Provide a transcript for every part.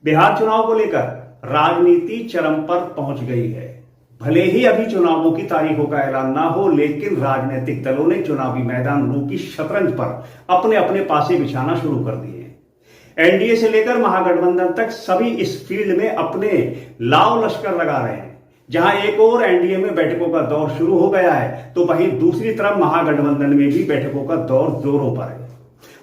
बिहार चुनाव को लेकर राजनीति चरम पर पहुंच गई है। भले ही अभी चुनावों की तारीखों का ऐलान ना हो, लेकिन राजनीतिक दलों ने चुनावी मैदान की शतरंज पर अपने अपने पासे बिछाना शुरू कर दिए हैं। एनडीए से लेकर महागठबंधन तक सभी इस फील्ड में अपने लाव लश्कर लगा रहे हैं। जहां एक और एनडीए में बैठकों का दौर शुरू हो गया है, तो वहीं दूसरी तरफ महागठबंधन में भी बैठकों का दौर जोरों पर है।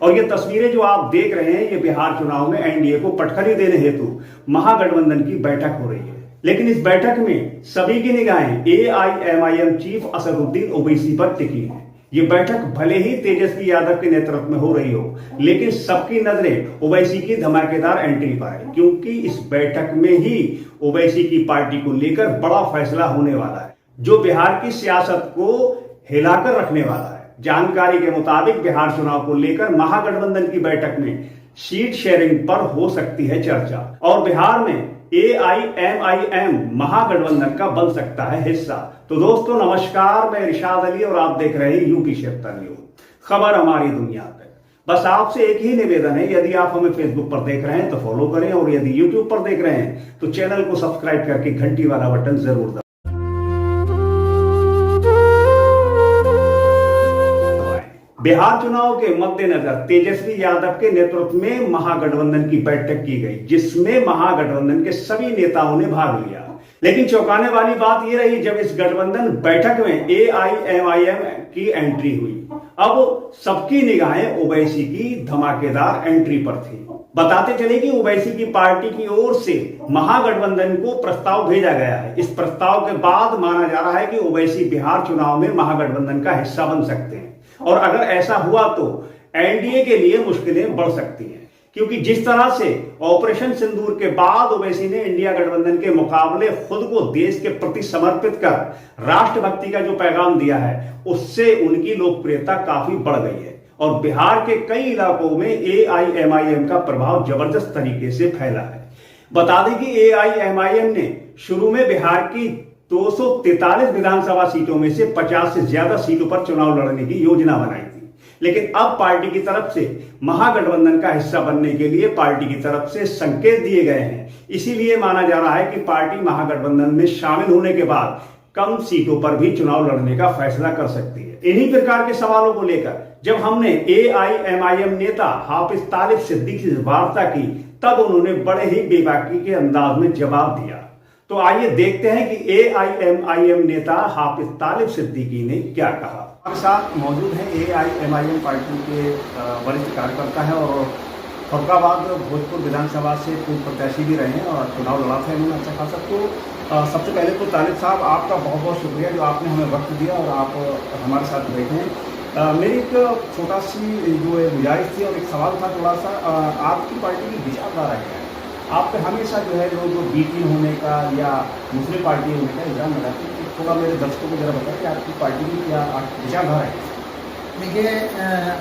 और ये तस्वीरें जो आप देख रहे हैं, ये बिहार चुनाव में एनडीए को पटखनी देने हेतु महागठबंधन की बैठक हो रही है। लेकिन इस बैठक में सभी की निगाहें एआईएमआईएम चीफ असदुद्दीन ओवैसी पर टिकी है। ये बैठक भले ही तेजस्वी यादव के नेतृत्व में हो रही हो, लेकिन सबकी नजरें ओवैसी की धमाकेदार एंट्री पर है, क्योंकि इस बैठक में ही ओवैसी की पार्टी को लेकर बड़ा फैसला होने वाला है, जो बिहार की सियासत को हिलाकर रखने वाला है। जानकारी के मुताबिक बिहार चुनाव को लेकर महागठबंधन की बैठक में सीट शेयरिंग पर हो सकती है चर्चा, और बिहार में एआईएमआईएम महागठबंधन का बन सकता है हिस्सा। तो दोस्तों नमस्कार, मैं इरशाद अली और आप देख रहे हैं यूपी 76 न्यूज, खबर हमारी दुनिया तक। बस आपसे एक ही निवेदन है, यदि आप हमें फेसबुक पर देख रहे हैं तो फॉलो करें, और यदि यूट्यूब पर देख रहे हैं तो चैनल को सब्सक्राइब करके घंटी वाला बटन जरूर दबाएं। बिहार चुनाव के मद्देनजर तेजस्वी यादव के नेतृत्व में महागठबंधन की बैठक की गई, जिसमें महागठबंधन के सभी नेताओं ने भाग लिया। लेकिन चौंकाने वाली बात यह रही, जब इस गठबंधन बैठक में एआईएमआईएम की एंट्री हुई, अब सबकी निगाहें ओवैसी की धमाकेदार एंट्री पर थी। बताते चले कि ओवैसी की पार्टी की ओर से महागठबंधन को प्रस्ताव भेजा गया है। इस प्रस्ताव के बाद माना जा रहा है कि ओवैसी बिहार चुनाव में महागठबंधन का हिस्सा बन सकते हैं, और अगर ऐसा हुआ तो एनडीए के लिए मुश्किलें बढ़ सकती हैं, क्योंकि जिस तरह से ऑपरेशन सिंदूर के बाद ओवैसी ने इंडिया गठबंधन के मुकाबले खुद को देश के प्रति समर्पित कर राष्ट्रभक्ति का जो पैगाम दिया है, उससे उनकी लोकप्रियता काफी बढ़ गई है, और बिहार के कई इलाकों में एआईएमआईएम का प्रभाव जबरदस्त तरीके से फैला है। बता दें कि एआईएमआईएम ने शुरू में बिहार की 243 विधानसभा सीटों में से 50 से ज्यादा सीटों पर चुनाव लड़ने की योजना बनाई थी, लेकिन अब पार्टी की तरफ से महागठबंधन का हिस्सा बनने के लिए पार्टी की तरफ से संकेत दिए गए हैं। इसीलिए माना जा रहा है कि पार्टी महागठबंधन में शामिल होने के बाद कम सीटों पर भी चुनाव लड़ने का फैसला कर सकती है। इन्हीं प्रकार के सवालों को लेकर जब हमने एआईएमआईएम नेता हाफिज तालिब सिद्दीकी से वार्ता की, तब उन्होंने बड़े ही बेबाकी के अंदाज में जवाब दिया। तो आइए देखते हैं कि एआईएमआईएम नेता हाफिज तालिब सिद्दीकी ने क्या कहा। हमारे साथ मौजूद हैं एआईएमआईएम पार्टी के वरिष्ठ कार्यकर्ता हैं, और फरुखाबाद भोजपुर विधानसभा से पूर्व प्रत्याशी भी रहे हैं और चुनाव लड़ा था इन्होंने अच्छा खासा। तो सबसे पहले तो तालिब साहब, आपका बहुत बहुत शुक्रिया जो आपने हमें वक्त दिया और आप हमारे साथ बैठे हैं। मेरी एक छोटा सी जो गुजारिश थी और एक सवाल था थोड़ा सा, आपकी पार्टी की विचारधारा क्या है? आप पे हमेशा जो है लोग बी टीम होने का या मुस्लिम पार्टी होने का इल्जाम लगाते हैं, थोड़ा मेरे दर्शकों को जरा बताएं कि आपकी पार्टी की क्या विचारधारा है? देखिए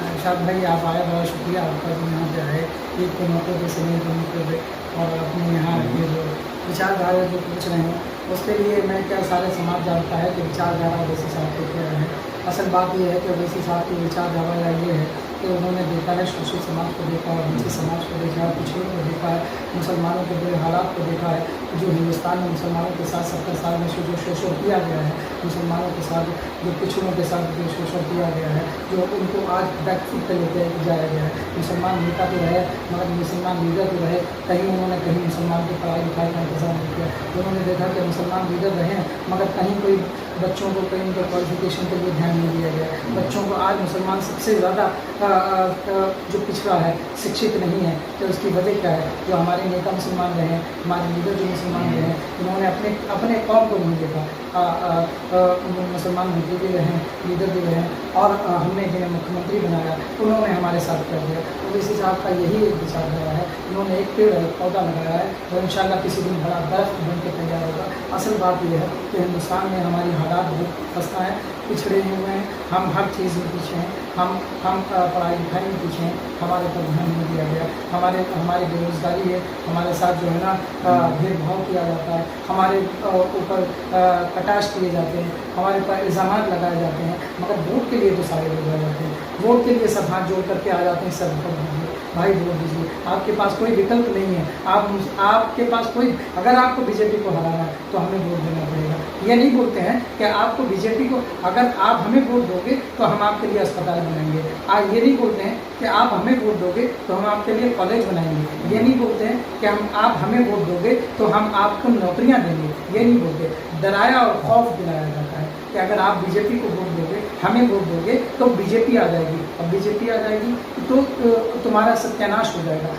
इरशाद भाई, आप आए, बहुत शुक्रिया आपका जो यहाँ पे आए, ईद के मौके पर समय के मौके पर, और अपने यहाँ के जो विचारधारा जो पूछ रहे हैं उसके लिए मैं क्या सारे समाज जानता है कि विचारधारा ओवैसी साहब को क्या है। असल बात यह है कि ओवैसी साहब की विचारधारा ये है कि उन्होंने देखा है, शोषित समाज को देखा है, वंचित समाज को देखा है, पिछड़ों को देखा है, मुसलमानों के बुरे हालात को देखा है, जो हिंदुस्तान में मुसलमानों के साथ 70 साल में जो शोषण किया गया है, मुसलमानों के साथ जो पिछड़ों के साथ जो शोषण किया गया है, जो उनको आज बैकफुट पर लेके जाया गया है। मुसलमान नेता तो रहे, मगर मुसलमान लीडर तो रहे, कहीं उन्होंने कहीं मुसलमान की पढ़ाई लिखाई का इंतजाम नहीं किया। उन्होंने देखा कि मुसलमान लीडर रहे, मगर कहीं कोई बच्चों को कहीं उनके क्वालिफिकेशन के लिए ध्यान नहीं दिया गया। बच्चों को आज मुसलमान सबसे ज़्यादा जो पिछड़ा है, शिक्षित नहीं है, तो उसकी वजह क्या है? जो हमारे नेता मुसलमान रहे हैं, हमारे लीडर जो मुसलमान रहे हैं, उन्होंने अपने कौम को नहीं देखा। मुसलमान मंत्री भी रहे, लीडर भी रहे, और हमने जिन्हें मुख्यमंत्री बनाया उन्होंने हमारे साथ कर दिया। ओवैसी साहब का यही एक विचारधारा है। उन्होंने एक पेड़ पौधा लगाया है और इंशाल्लाह किसी दिन बड़ा दरख्त बन के तैयार होगा। असल बात यह है कि हिंदुस्तान में हमारी हालात बहुत खस्ता है, पिछड़े हुए हैं, हम हर चीज़ में पीछे हैं, हम पढ़ाई लिखाई में पीछे हैं, हमारे पर ध्यान नहीं दिया गया। हमारी बेरोज़गारी है, हमारे साथ जो है ना भेदभाव किया जाता है, हमारे ऊपर कटाक्ष किए जाते हैं, हमारे पर इल्ज़ाम लगाए जाते हैं, मगर वोट के लिए तो सारे लोग आ जाते हैं, वोट के लिए सब हाथ जोड़ करके आ जाते हैं, सब भाई वोट दीजिए, आपके पास कोई विकल्प नहीं है। आपके पास कोई, अगर आपको बीजेपी को हराना है तो हमें वोट देना पड़ेगा। ये नहीं बोलते हैं कि आपको बीजेपी को, अगर आप हमें वोट दोगे तो हम आपके लिए अस्पताल बनाएंगे। आज ये नहीं बोलते हैं कि आप हमें वोट दोगे तो हम आपके लिए कॉलेज बनाएंगे। ये नहीं बोलते हैं कि आप हमें वोट दोगे तो हम आपको नौकरियां देंगे। ये नहीं बोलते, डराया और खौफ दिलाया जाता है कि अगर आप बीजेपी को वोट दोगे, हमें वोट दोगे तो बीजेपी आ जाएगी, और बीजेपी आ जाएगी तो तुम्हारा सत्यानाश हो जाएगा।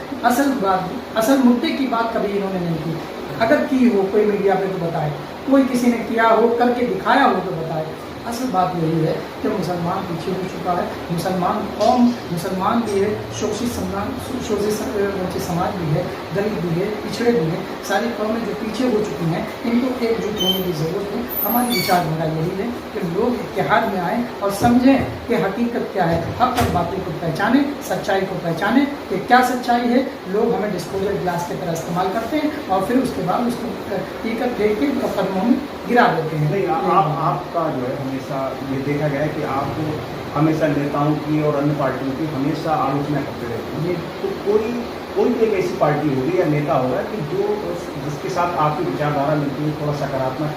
असल मुद्दे की बात कभी इन्होंने नहीं की। अगर की हो कोई मीडिया पे तो बताए, कोई किसी ने किया हो, करके दिखाया हो तो बताए। असल बात यही है कि मुसलमान पीछे हो चुका है। मुसलमान कौम, मुसलमान भी है, शोषित वंचित समाज भी है, दलित भी है, पिछड़े भी हैं, सारी कौमें जो पीछे हो चुकी हैं, इनको एकजुट होने की ज़रूरत है। हमारी विचारधारा यही है कि लोग इत्तेहाद में आएँ और समझें कि हकीकत क्या है, हक़ और बातिल को पहचानें, सच्चाई को पहचानें कि क्या सच्चाई है। लोग हमें डिस्पोजल ग्लास की तरह इस्तेमाल करते हैं और फिर उसके बाद उसको पीकर फेंक के कदमों में गिरा देते हैं। नहीं, आपका जो है हमेशा ये देखा गया है कि आप हमेशा नेताओं की और अन्य पार्टियों की हमेशा आलोचना करते रहते हैं। ये तो कोई भी एक ऐसी पार्टी होगी या नेता होगा कि जो जिसके साथ आपकी विचारधारा मिलती है, थोड़ा सकारात्मक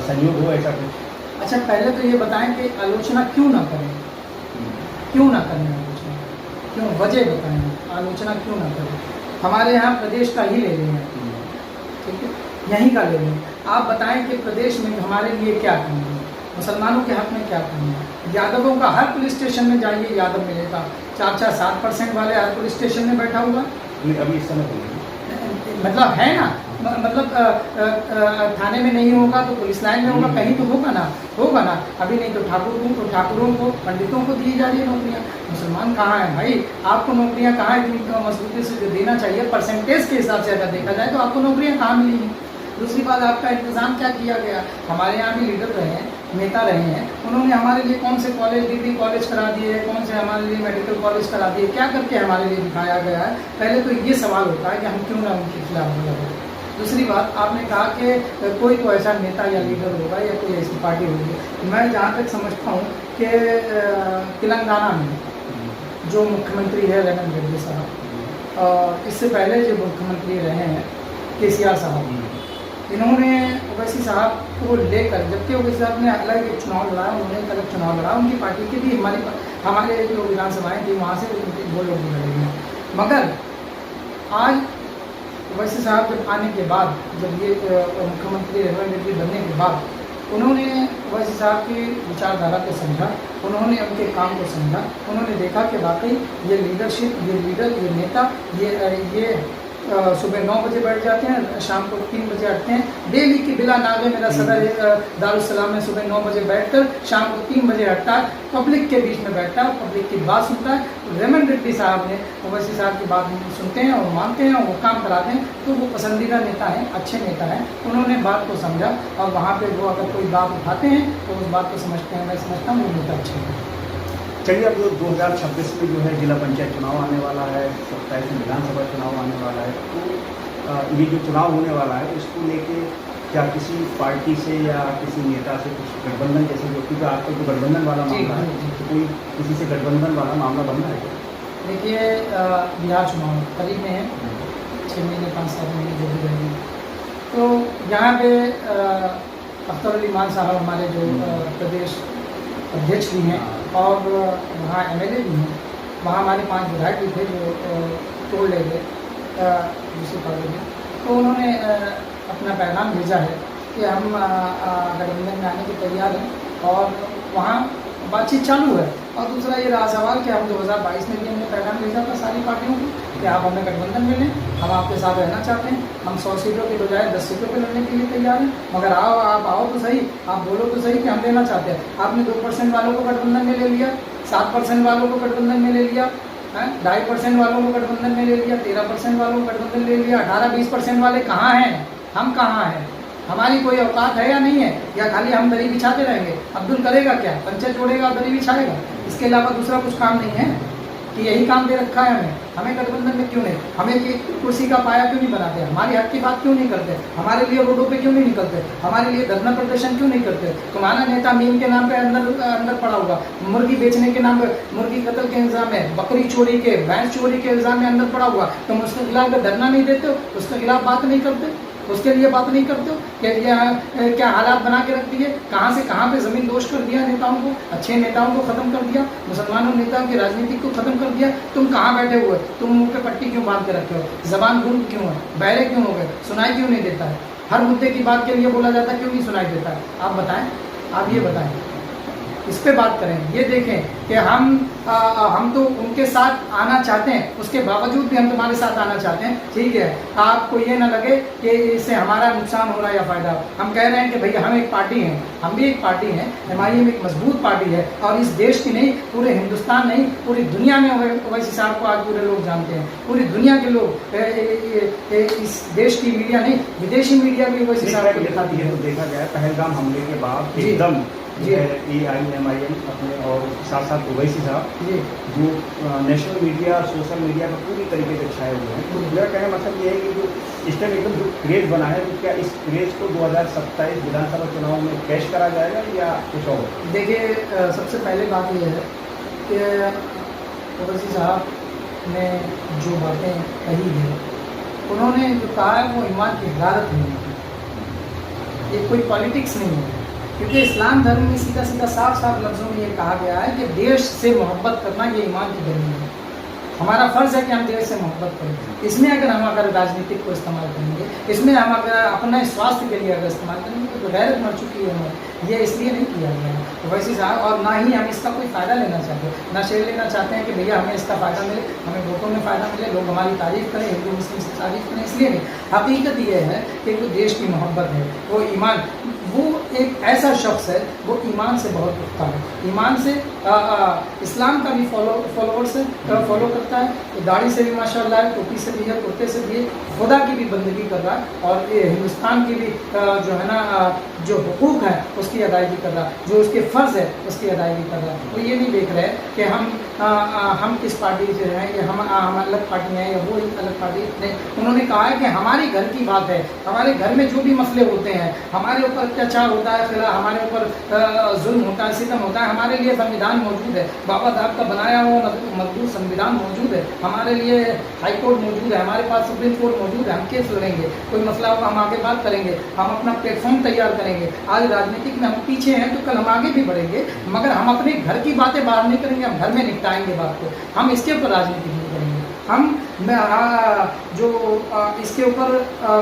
सहयोग हो, ऐसा कुछ? अच्छा, पहले तो ये बताएं कि आलोचना क्यों ना करें, क्यों ना करें आलोचना, क्यों, वजह बताएं आलोचना क्यों ना करें। हमारे यहाँ प्रदेश का ही ले लें, ठीक है, यहीं का ले लें। आप बताएं कि प्रदेश में हमारे लिए क्या करना है, मुसलमानों के हक में क्या करना है। यादवों का हर पुलिस स्टेशन में जाइए, यादव मिलेगा। 4-7% वाले हर पुलिस स्टेशन में बैठा हुआ, अभी इस समय मतलब है ना, मतलब थाने में नहीं होगा तो पुलिस लाइन में होगा, कहीं तो होगा ना। अभी नहीं तो ठाकुरों को, पंडितों को दी जा रही है नौकरियाँ। मुसलमान कहाँ है भाई? आपको नौकरियाँ कहाँ है? जिनको मजबूती से जो देना चाहिए परसेंटेज के हिसाब से अगर देखा जाए तो आपको नौकरियाँ कहाँ मिली हैं? दूसरी बात, आपका इंतज़ाम क्या किया गया? हमारे यहाँ भी लीडर रहे हैं, नेता रहे हैं, उन्होंने हमारे लिए कौन से कॉलेज, डिग्री कॉलेज करा दिए, कौन से हमारे लिए मेडिकल कॉलेज करा दिए, क्या करके हमारे लिए दिखाया गया है? पहले तो ये सवाल होता है कि हम क्यों ना उनके खिलाफ बोला। दूसरी बात, आपने कहा कि कोई तो ऐसा नेता या लीडर होगा या कोई ऐसी पार्टी होगी। मैं जहाँ तक समझता हूँ कि तेलंगाना में जो मुख्यमंत्री है रेवंत रेड्डी साहब, और इससे पहले जो मुख्यमंत्री रहे हैं केसीआर साहब, इन्होंने ओवैसी साहब को लेकर, जबकि ओवैसी साहब ने अलग एक चुनाव लड़ा, उन्होंने एक अलग चुनाव लड़ा, उनकी पार्टी के भी हमारे जो विधानसभाएँ थी वहाँ से वो लोग भी लड़े हैं। मगर आज ओवैसी साहब जब आने के बाद, जब ये मुख्यमंत्री रेवंत रेड्डी बनने के बाद, उन्होंने ओवैसी साहब की विचारधारा को समझा, उन्होंने उनके काम को समझा, उन्होंने देखा कि वाकई ये लीडरशिप, ये लीडर, ये नेता, ये सुबह 9 बजे बैठ जाते हैं, शाम को 3 बजे हटते हैं। डेली की बिला नागे मेरा सदर दारुसलाम में सुबह 9 बजे बैठकर शाम को 3 बजे हटता है, पब्लिक के बीच में बैठता है, पब्लिक की बात सुनता है। रेवंत रेड्डी साहब ने ओवैसी साहब की बात सुनते हैं और मानते हैं और वो काम कराते हैं, तो वो पसंदीदा नेता हैं, अच्छे नेता हैं। उन्होंने बात को समझा और वहाँ पर वो अगर कोई बात उठाते हैं तो उस बात को समझते हैं। मैं समझता हूँ वो नेता अच्छे हैं। चलिए, अब 2026 में जो है जिला पंचायत चुनाव आने वाला है, 27 में विधानसभा चुनाव आने वाला है, तो ये जो चुनाव होने वाला है इसको लेके क्या किसी पार्टी से या किसी नेता से कुछ गठबंधन जैसे, जो क्योंकि आपको तो गठबंधन वाला मामला है, तो कोई किसी से गठबंधन वाला मामला बनना है? देखिए, बिहार चुनाव करीब में है, 6 महीने 5-7 महीने जो भी रहेंगे, तो यहाँ पे अख्तर अली मान साहब हमारे जो प्रदेश अध्यक्ष भी हैं और वहाँ MLA भी हैं, वहाँ हमारे 5 विधायक भी थे जो तोड़ ले गए दूसरी पार्टी में, तो उन्होंने अपना पैगाम भेजा है कि हम गठबंधन में आने के तैयार हैं और वहाँ बातचीत चालू है। और दूसरा ये रहा सवाल कि हम 2022 में भी हमने पैगाम भेजा था सारी पार्टियों को कि आप हमें गठबंधन में लें, हम आपके साथ रहना चाहते हैं, हम 100 सीटों के बजाय 10 सीटों पर लड़ने के लिए तैयार हैं, मगर आप आओ तो सही, आप बोलो तो सही कि हम लेना चाहते हैं। आपने 2% वालों को गठबंधन में ले लिया, 7% वालों को गठबंधन में ले लिया, 2.5% वालों को गठबंधन में ले लिया, 13% वालों को गठबंधन ले लिया, 18-20% वाले कहाँ हैं? हम कहाँ हैं? हमारी कोई औकात है या नहीं है, या खाली हम दरी बिछाते रहेंगे? अब्दुल करेगा क्या? पंचायत जोड़ेगा और दरी बिछाएगा, इसके अलावा दूसरा कुछ काम नहीं है। कि यही काम दे रखा है हमें गठबंधन में क्यों नहीं, हमें ये कुर्सी का पाया क्यों नहीं बनाते, हमारी हक की बात क्यों नहीं करते, हमारे लिए रोडों पे क्यों नहीं निकलते, हमारे लिए धरना प्रदर्शन क्यों नहीं करते। तुम्हारा नेता मीम के नाम पे अंदर पड़ा होगा, मुर्गी बेचने के नाम पे, मुर्गी कत्ल के इल्ज़ाम है, बकरी चोरी के, भैंस चोरी के इल्ज़ाम में अंदर पड़ा हुआ, तुम उसके खिलाफ धरना नहीं देते हो, उसके खिलाफ बात नहीं करते, उसके लिए बात नहीं करते हो कि क्या हालात बना के रख दिए, कहाँ से कहाँ पे ज़मीन दोष कर दिया नेताओं को, अच्छे नेताओं को ख़त्म कर दिया, मुसलमानों नेताओं की राजनीति को ख़त्म कर दिया। तुम कहाँ बैठे हुए, तुम मुँह पे पट्टी क्यों बांध के रखे हो, ज़बान गुम क्यों है, बहरे क्यों हो गए, सुनाई क्यों नहीं देता है, हर मुद्दे की बात के लिए बोला जाता है, क्यों नहीं सुनाई देता है, आप बताएं, आप ये बताएं, इस पे बात करें। ये देखें कि हम तो उनके साथ आना चाहते हैं, उसके बावजूद भी हम तुम्हारे साथ आना चाहते हैं, ठीक है, आपको ये ना लगे कि इससे हमारा नुकसान हो रहा है या फ़ायदा। हम कह रहे हैं कि भैया हम एक पार्टी हैं, हम भी एक पार्टी हैं, MIM एक मजबूत पार्टी है और इस देश की नहीं, पूरे हिंदुस्तान नहीं, पूरी दुनिया में ओवैसी साहब को आज पूरे लोग जानते हैं, पूरी दुनिया के लोग, इस देश की मीडिया नहीं, विदेशी मीडिया भी ओवैसी साहब को दिखाती है। देखा गया पहलगाम हमले के बाद एकदम AIMIM अपने और साथ साथ ओवैसी साहब जो नेशनल मीडिया, सोशल मीडिया पर पूरी तरीके से छाए हुए हैं। तो मेरा कहने का मतलब ये है कि जो इस टाइम एकदम जो क्रेज बना है, तो क्या इस क्रेज को 2027 विधानसभा चुनाव में कैश करा जाएगा या कुछ और? देखिए, सबसे पहले बात यह है कि ओवैसी साहब ने जो बातें कही है, उन्होंने जो कहा है वो ईमान की हिदायत नहीं है, ये कोई पॉलिटिक्स नहीं है, क्योंकि इस्लाम धर्म में सीधा सीधा साफ साफ लफ्ज़ों में ये कहा गया है कि देश से मोहब्बत करना ये ईमान की दलील है। हमारा फ़र्ज़ है कि हम देश से मोहब्बत करें। इसमें अगर राजनीतिक को इस्तेमाल करेंगे, इसमें हम अगर अपने स्वास्थ्य के लिए अगर इस्तेमाल करेंगे तो गैरत मर चुकी है हमारी, ये इसलिए नहीं किया गया है ओवैसी साहब, और ना ही हम इसका कोई फ़ायदा लेना चाहते, ना शेयर लेना चाहते हैं कि भैया हमें इसका फ़ायदा मिले, हमें वोटों में फ़ायदा मिले, लोग हमारी तारीफ़ करें, हिंदू मुस्लिम से तारीफ़ करें, इसलिए नहीं। हकीकत ये है कि वो देश की मोहब्बत है, वो ईमान, वो एक ऐसा शख्स है, वो ईमान से बहुत पुख्ता है, ईमान से इस्लाम का भी फॉलोअर्स है, फॉलो करता है, तो दाढ़ी से भी माशाअल्लाह है, टोपी से भी है, कुर्ते से भी है, खुदा की भी बंदगी कर रहा है, और ये हिंदुस्तान की भी जो है ना जो हुकूक है उसकी अदायगी कर रहा है, जो उसके फ़र्ज़ है उसकी अदायगी कर रहा है। वो ये नहीं देख रहे कि हम किस पार्टी से हैं, या हम अलग पार्टी हैं, या वो एक अलग पार्टी नहीं। उन्होंने कहा है कि हमारे घर की बात है, हमारे घर में जो भी मसले होते हैं, हमारे ऊपर अत्याचार होता है, फिलहाल हमारे ऊपर जुल्म होता है, सितम होता है, हमारे लिए संविधान मौजूद है, बाबा साहब का बनाया हुआ मजबूत संविधान मौजूद है, हमारे लिए हाई कोर्ट मौजूद है, हमारे पास सुप्रीम कोर्ट मौजूद है, हम केस लड़ेंगे, कोई मसला हो हम आगे बात करेंगे, हम अपना प्लेटफॉर्म तैयार करेंगे। आज राजनीतिक में हम पीछे हैं तो कल हम आगे भी बढ़ेंगे, मगर हम अपने घर की बातें बाहर नहीं करेंगे, हम घर में निपटाएंगे बात को, हम इसके ऊपर राजनीति नहीं करेंगे। हम इसके ऊपर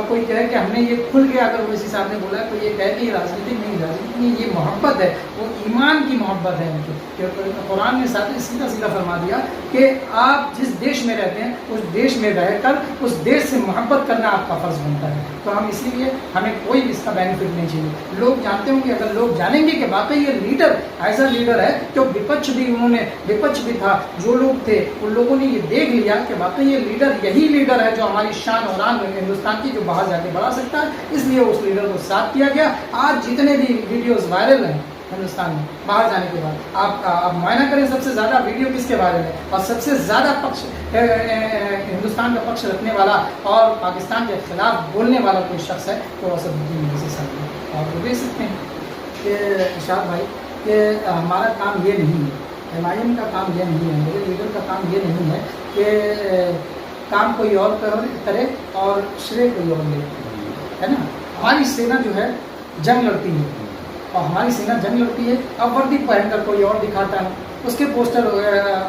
कोई कहे कि हमने ये खुल के, अगर ओवैसी साहब ने बोला तो ये कहे कि राजनीतिक नहीं, राजनीति नहीं, ये मोहब्बत है, वो ईमान की मोहब्बत है उनकी। कुरान ने सीधा सीधा फरमा दिया कि आप जिस देश में रहते हैं उस देश में रहकर उस देश से मोहब्बत करना आपका फ़र्ज़ बनता है। तो हम इसीलिए हमें कोई इसका बेनिफिट नहीं चाहिए। लोग जानते होंगे, अगर लोग जानेंगे कि वाकई ये लीडर ऐसा लीडर है, तो विपक्ष भी था, जो लोग थे उन लोगों ने ये देख लिया कि वाकई ये लीडर यही लीडर है जो हमारी शान और आन हिंदुस्तान की जो बाहर जाके बढ़ा सकता है, इसलिए उस लीडर को साथ किया गया। आज जितने भी वीडियोस वायरल हैं हिंदुस्तान में बाहर जाने के बाद, आप मुआयना करें सबसे ज़्यादा वीडियो किसके बारे में, और सबसे ज़्यादा पक्ष हिंदुस्तान का पक्ष रखने वाला और पाकिस्तान के खिलाफ बोलने वाला कोई शख्स है तो असदुद्दीन ओवैसी साहब है। आप देख सकते हैं कि इरशाद भाई कि हमारा काम ये नहीं है, MIM का काम ये नहीं है, मेरे लीडर का काम ये नहीं है कि काम कोई और करे और श्रेय कोई और ले, है ना। हमारी सेना जो है जंग लड़ती है, और हमारी सेना जंग लड़ती है, अब वर्दी पहनकर कोई और दिखाता है, उसके पोस्टर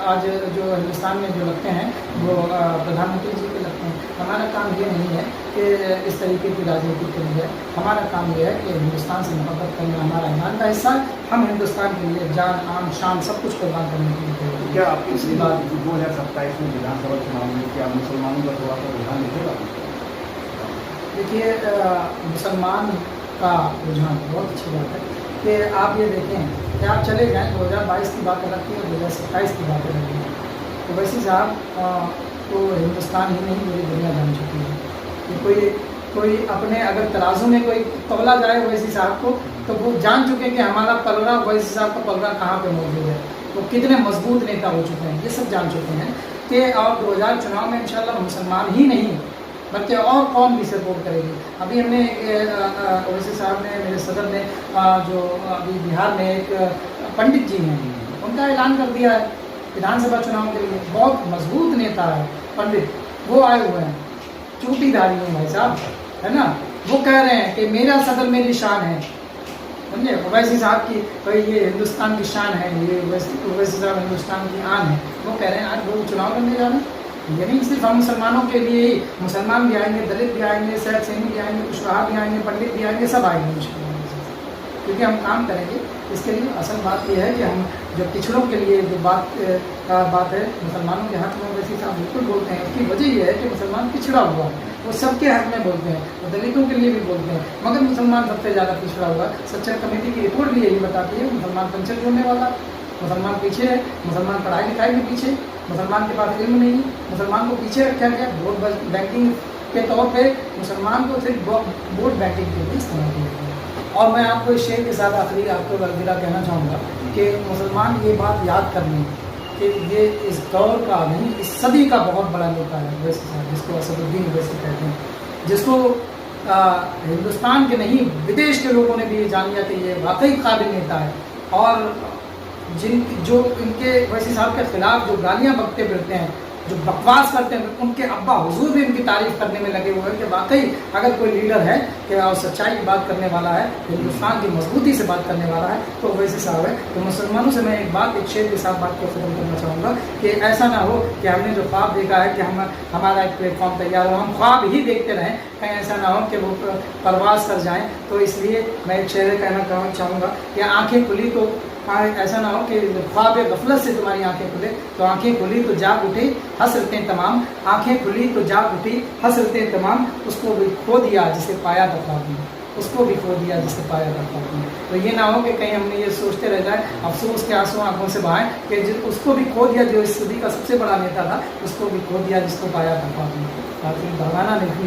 आज जो हिंदुस्तान में जो लगते हैं वो प्रधानमंत्री जी के लगते हैं। हमारा काम ये नहीं है कि इस तरीके की राजनीति करी जाए, हमारा काम ये है कि हिंदुस्तान से मोहब्बत करना हमारा ईमान का हिस्सा है। हम हिंदुस्तान के लिए जान, आन, शान सब कुछ कुर्बान करने के लिए। क्या आपकी इसी बात 2027 में विधानसभा चुनाव में क्या मुसलमानों का थोड़ा सा रुझान दिखेगा? देखिए, मुसलमान का रुझान बहुत अच्छी बात है कि आप ये देखें कि आप चले जाएँ 2022 की बात अलग थी और 2027 की बात अलग थी। तो ओवैसी साहब तो हिंदुस्तान ही नहीं पूरी दुनिया जान चुकी है कि कोई अपने अगर तराजू में कोई तौला जाए ओवैसी साहब को तो वो जान चुके कि हमारा पलड़ा ओवैसी साहब का पलड़ा कहाँ पे मौजूद है। वो कितने मजबूत नेता हो चुके हैं, ये सब जान चुके हैं कि अब 2000 चुनाव में इंशाल्लाह मुसलमान ही नहीं बल्कि और कौन भी सपोर्ट करेगी। अभी हमने ओवैसी साहब ने, मेरे सदर ने, जो अभी बिहार में एक पंडित जी हैं, उनका ऐलान कर दिया है विधानसभा चुनाव के लिए। बहुत मजबूत नेता है पंडित, वो आए हुए हैं, चूटीधारी हैं भाई साहब, है ना। वो कह रहे हैं कि मेरा सदर मेरी शान है, समझे। ओवैसी साहब की भाई ये हिंदुस्तान की शान है, ये ओवैसी साहब हिंदुस्तान की आन है। वो कह रहे हैं आज वो चुनाव लड़ने जा रहे हैं। ये नहीं सिर्फ हम मुसलमानों के लिए ही, मुसलमान भी आएंगे, दलित भी आएंगे, सैयद सैनी भी आएंगे, कुशवाहा भी आएंगे, पंडित भी आएंगे, सब आएंगे इंशाअल्लाह, क्योंकि हम काम करेंगे। इसके लिए असल बात यह है कि हम जो पिछड़ों के लिए जो बात है मुसलमानों के हक में ओवैसी साहब बिल्कुल बोलते हैं। उसकी वजह यह है कि मुसलमान पिछड़ा हुआ है, वो सबके हक में बोलते हैं, वो दलितों के लिए भी बोलते हैं, मगर मुसलमान सबसे ज़्यादा पिछड़ा हुआ है। सच्चर कमेटी की रिपोर्ट भी यही बताती है मुसलमान पंचर जोड़ने वाला, मुसलमान पीछे है, मुसलमान पढ़ाई लिखाई में पीछे, मुसलमान के पास इल्म नहीं, मुसलमान को पीछे रखा गया। वोट बैंकिंग के तौर पे मुसलमान को सिर्फ वोट बैंकिंग के लिए इस्तेमाल किया गया। और मैं आपको इस शेर के साथ आखिरी आपको अलविदा कहना चाहूँगा कि मुसलमान ये बात याद कर लें कि ये इस दौर का नहीं, इस सदी का बहुत बड़ा नेता है ओवैसी साहब, जिसको असदुद्दीन ओवैसी कहते हैं, जिसको हिंदुस्तान के नहीं विदेश के लोगों ने भी जान लिया कि ये वाकई काबिल नेता है। और जो इनके ओवैसी साहब के खिलाफ जो गालियाँ बकते फिरते हैं, जो बकवास करते हैं, उनके अब्बा हुजूर भी इनकी तारीफ करने में लगे हुए हैं कि वाकई अगर कोई लीडर है कि और सच्चाई की बात करने वाला है, हिंदुस्तान की मजबूती से बात करने वाला है, तो ओवैसी साहब है। तो मुसलमानों से मैं एक शेर के साथ बात को ख़त्म करना चाहूँगा कि ऐसा ना हो कि हमने जो ख्वाब देखा है कि हमारा एक प्लेटफॉर्म तैयार हो, हम ख्वाब ही देखते रहें, कहीं ऐसा ना हो कि वो परवास कर जाएँ। तो इसलिए मैं एक शेर कहना चाहूँगा कि आँखें खुली तो ऐसा ना हो कि ख्वाब गफलत से तुम्हारी आंखें खुले, तो आंखें खुली तो जाग उठी हसरतें तमाम, आंखें खुली तो जाग उठी हसरतें तमाम, उसको भी खो दिया जिसे पाया था ख्वाब में, उसको भी खो दिया जिसे पाया था ख्वाब में। तो ये ना हो कि कहीं हमने ये सोचते रह जाए, अफसोस के आंसू आंखों से बहाएं कि उसको भी खो दिया जो इस सदी का सबसे बड़ा नेता था, उसको भी खो दिया जिसको पाया था ख्वाब में। बाकी भगवाना नहीं